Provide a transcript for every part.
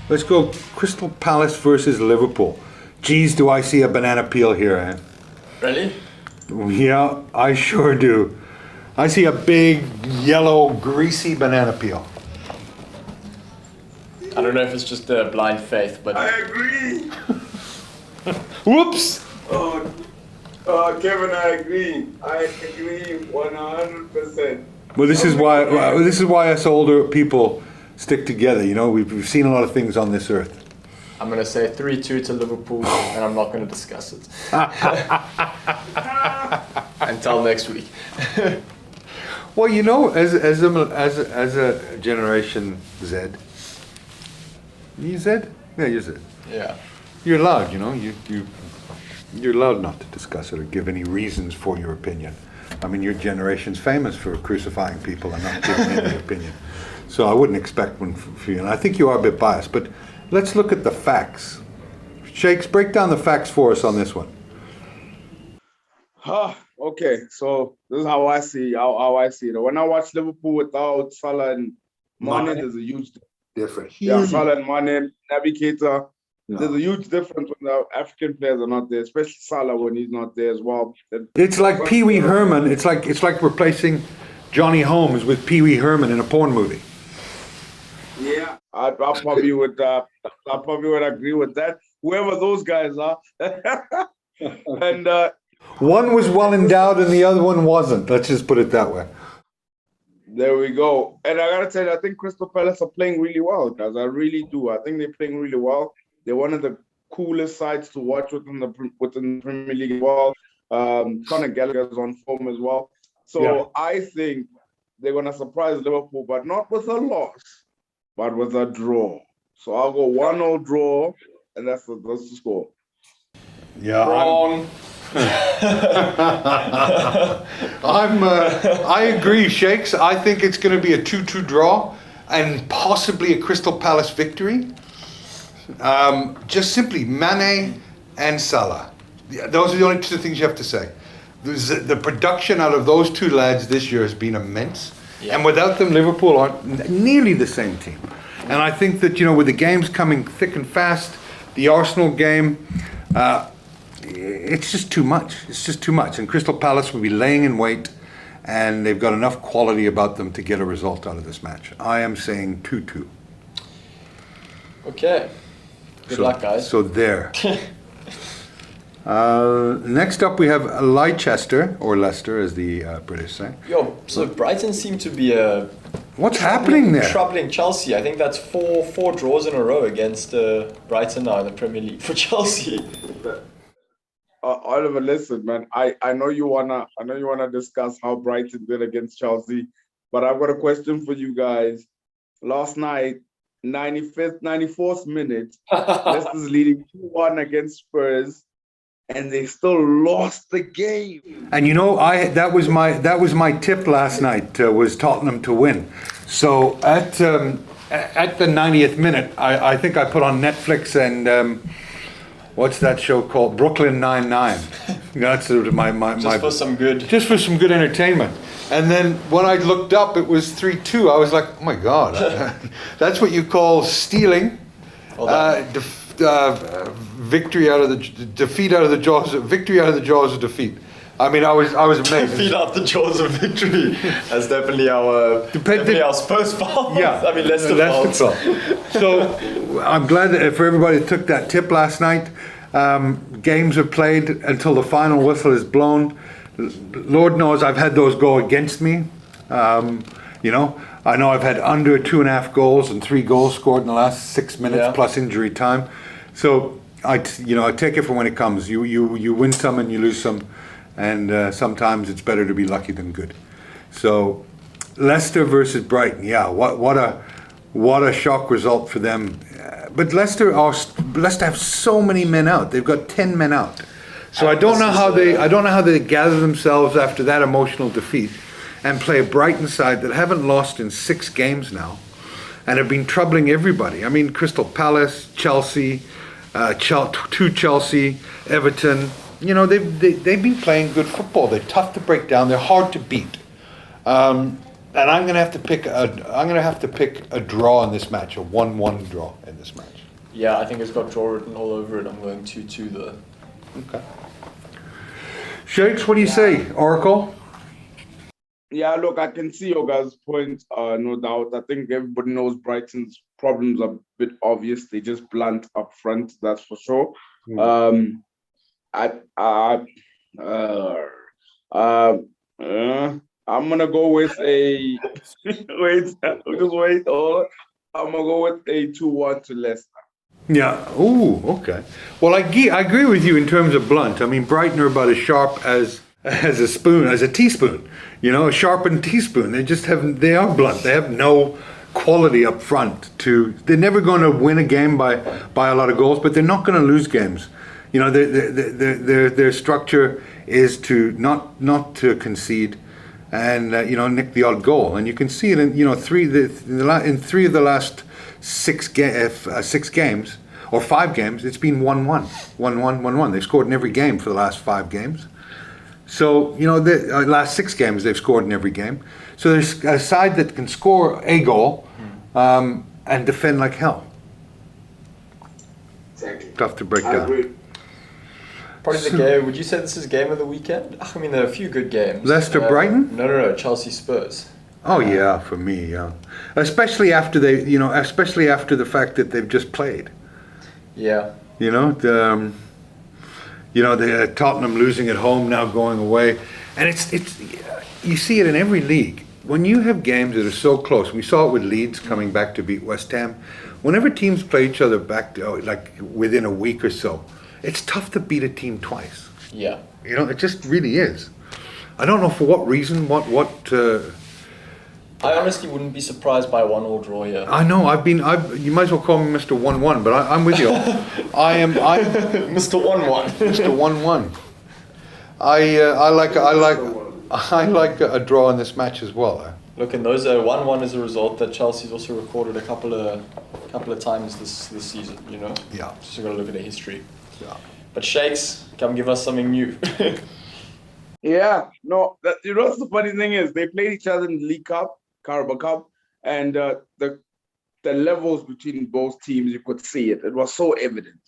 Let's go Crystal Palace versus Liverpool. Geez, do I see a banana peel here, eh? Really? Yeah, I sure do. I see a big, yellow, greasy banana peel. I don't know if it's just a blind faith, but... I agree. Whoops! Kevin, I agree. I agree 100%. Well, this is why us older people stick together. You know, we've seen a lot of things on this earth. I'm going to say 3-2 to Liverpool, and I'm not going to discuss it. Until next week. Well, you know, as a Generation Z, you Z? Yeah, you're Z. Yeah. You're allowed, you know, you're allowed not to discuss it or give any reasons for your opinion. I mean, your generation's famous for crucifying people and not giving any opinion. So I wouldn't expect one for you. And I think you are a bit biased, but let's look at the facts. Shakes, break down the facts for us on this one. Okay, so this is how I see it. When I watch Liverpool without Salah and Mane, there's a huge difference. Yeah, Salah and Mane, Navigator. No. There's a huge difference when the African players are not there, especially Salah when he's not there as well. It's like Pee Wee Herman. It's like replacing Johnny Holmes with Pee Wee Herman in a porn movie. Yeah, I probably would agree with that. Whoever those guys are, and one was well endowed and the other one wasn't. Let's just put it that way. There we go. And I gotta tell you, I think Crystal Palace are playing really well, guys. I really do. I think they're playing really well. They're one of the coolest sides to watch within the Premier League as well. Conor Gallagher's on form as well. So yeah. I think they're gonna surprise Liverpool, but not with a loss, but with a draw. So I'll go 1-0 draw, and that's the score. Yeah. Wrong. I agree, Shakes. I think it's going to be a 2-2 draw and possibly a Crystal Palace victory. Just simply Mane and Salah. Those are the only two things you have to say. The production out of those two lads this year has been immense. Yeah. And without them, Liverpool aren't nearly the same team. And I think that, you know, with the games coming thick and fast, the Arsenal game, it's just too much. It's just too much. And Crystal Palace will be laying in wait, and they've got enough quality about them to get a result out of this match. I am saying 2-2. Okay. Good luck, guys. So there. Next up, we have Leicester, or Leicester, as the British say. Yo, so Brighton seem to be what's happening there? Troubling Chelsea. I think that's four draws in a row against Brighton now in the Premier League for Chelsea. Oliver, listen, man. I know you wanna discuss how Brighton did against Chelsea, but I've got a question for you guys. Last night, 95th, 94th minute, Leicester's leading 2-1 against Spurs, and they still lost the game. And you know, that was my tip last night, was Tottenham to win. So at the 90th minute, I think I put on Netflix and. What's that show called? Brooklyn Nine-Nine. That's sort of my for some good. Just for some good entertainment. And then when I looked up, it was 3-2. I was like, oh my God, that's what you call stealing. Victory out of the jaws of defeat. I mean, I was amazed. Defeat out the jaws of victory. That's definitely our Spurs fault. Yeah, I mean Leicester fault. So I'm glad that for everybody that took that tip last night. Games are played until the final whistle is blown. Lord knows I've had those go against me. You know, I know I've had under 2.5 goals and 3 goals scored in the last 6 minutes plus injury time. So I take it for when it comes. You win some and you lose some. And sometimes it's better to be lucky than good. So Leicester versus Brighton, yeah, what a shock result for them. But Leicester have so many men out. They've got 10 men out. So I don't know how they gather themselves after that emotional defeat and play a Brighton side that haven't lost in 6 games now and have been troubling everybody. I mean, Crystal Palace, Chelsea, Chelsea, Everton. You know, they've been playing good football. They're tough to break down. They're hard to beat. And I'm gonna have to pick a draw in this match, a 1-1 draw in this match. Yeah, I think it's got draw written all over it. I'm going 2-2 though. Okay. Shakes, what do you say, Oracle? Yeah, look, I can see your guys' point, no doubt. I think everybody knows Brighton's problems are a bit obvious. They just blunt up front, that's for sure. Mm. I'm gonna go with a wait, just wait. Hold on. I'm gonna go with a 2-1 to Leicester. Yeah. Ooh. Okay. Well, I agree with you in terms of blunt. I mean, Brighton are about as sharp as a spoon, as a teaspoon. You know, a sharpened teaspoon. They are blunt. They have no quality up front. They're never going to win a game by a lot of goals, but they're not going to lose games. You know, their structure is to not to concede, and nick the odd goal. And you can see it in three of the last six games or 5 games. It's been 1-1, 1-1, 1-1. They've scored in every game for the last 5 games. So the last 6 games they've scored in every game. So there's a side that can score a goal and defend like hell. Exactly. Tough to break I down. agree. Probably the game. Would you say this is game of the weekend? I mean, there are a few good games. Leicester Brighton? No. Chelsea Spurs. Oh yeah, for me, yeah. Especially after the fact that they've just played. Yeah. The Tottenham losing at home, now going away, and it's you see it in every league. When you have games that are so close, we saw it with Leeds coming back to beat West Ham. Whenever teams play each other back to, like within a week or so, it's tough to beat a team twice. Yeah. It just really is. I don't know for what reason. I honestly wouldn't be surprised by a 1-1 draw here. I know. You might as well call me Mr. 1-1, but I'm with you. I'm Mr. 1-1. Mr. 1-1. I like a draw in this match as well. Look, and those 1-1 is a result that Chelsea's also recorded a couple of times this season. Yeah. Just got to look at the history. Yeah. But Shakes, come give us something new. Yeah, no, the funny thing is they played each other in the League Cup, Carabao Cup, and the levels between both teams, you could see it. It was so evident.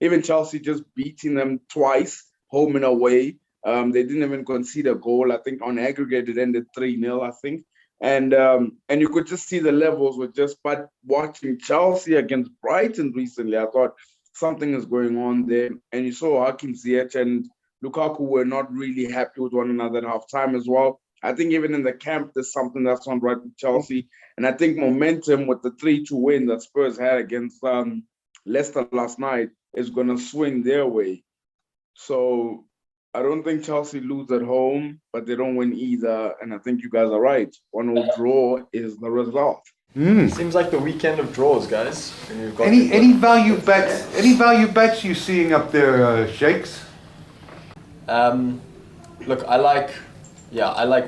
Even Chelsea just beating them twice, home and away. They didn't even concede a goal. I think on aggregate it ended 3-0, I think. And you could just see the levels were just, but watching Chelsea against Brighton recently, I thought something is going on there. And you saw Hakim Ziyech and Lukaku were not really happy with one another at halftime as well. I think even in the camp, there's something that's not right with Chelsea. And I think momentum with the 3-2 win that Spurs had against Leicester last night is going to swing their way. So I don't think Chelsea lose at home, but they don't win either. And I think you guys are right. 1-1 draw is the result. Seems like the weekend of draws, guys. And you've got Any value bets? Any value bets you seeing up there, Shakes? Look, I like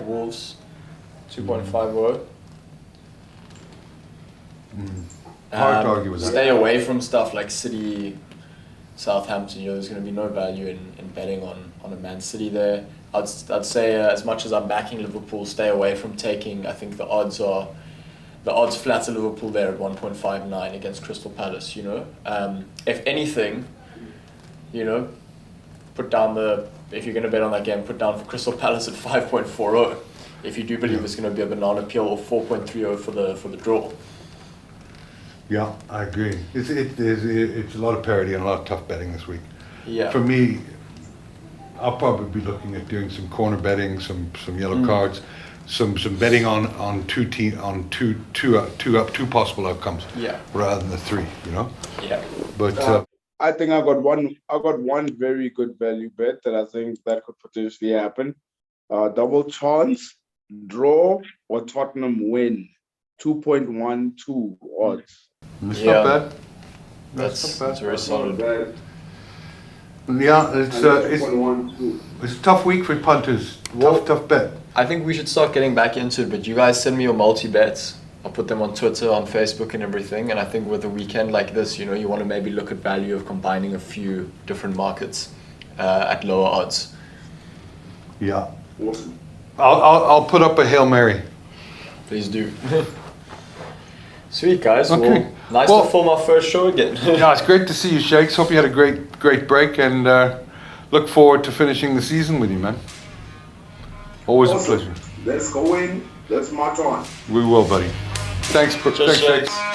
Wolves, 2.50. Hard to argue with that. Stay away from stuff like City, Southampton. There's going to be no value in betting on a Man City there. I'd say as much as I'm backing Liverpool, stay away from taking. I think the odds flatter Liverpool there at 1.59 against Crystal Palace. If anything, put down if you're going to bet on that game, put down for Crystal Palace at 5.40. If you do believe it's going to be a banana peel, or 4.30 for the draw. Yeah, I agree. It's a lot of parity and a lot of tough betting this week. Yeah. For me, I'll probably be looking at doing some corner betting, some yellow cards, some betting on two possible outcomes. Yeah. Rather than the 3, Yeah. But I think I got one very good value bet that I think that could potentially happen. Double chance, draw, or Tottenham win. 2.12 odds. it's Yeah. not bad. That's very solid. Yeah, it's a tough week for punters. Tough bet. I think we should start getting back into it, but you guys send me your multi-bets. I'll put them on Twitter, on Facebook and everything. And I think with a weekend like this, you want to maybe look at value of combining a few different markets at lower odds. Yeah. I'll put up a Hail Mary. Please do. Sweet, guys. Okay. Well, nice Well- to film our first show again. Yeah, it's great to see you, Shakes. Hope you had a great break, and look forward to finishing the season with you, man. Always a Awesome. pleasure. Let's go in. Let's march on. We will, buddy. Thanks, Cheers, thanks, Shakes. Shakes.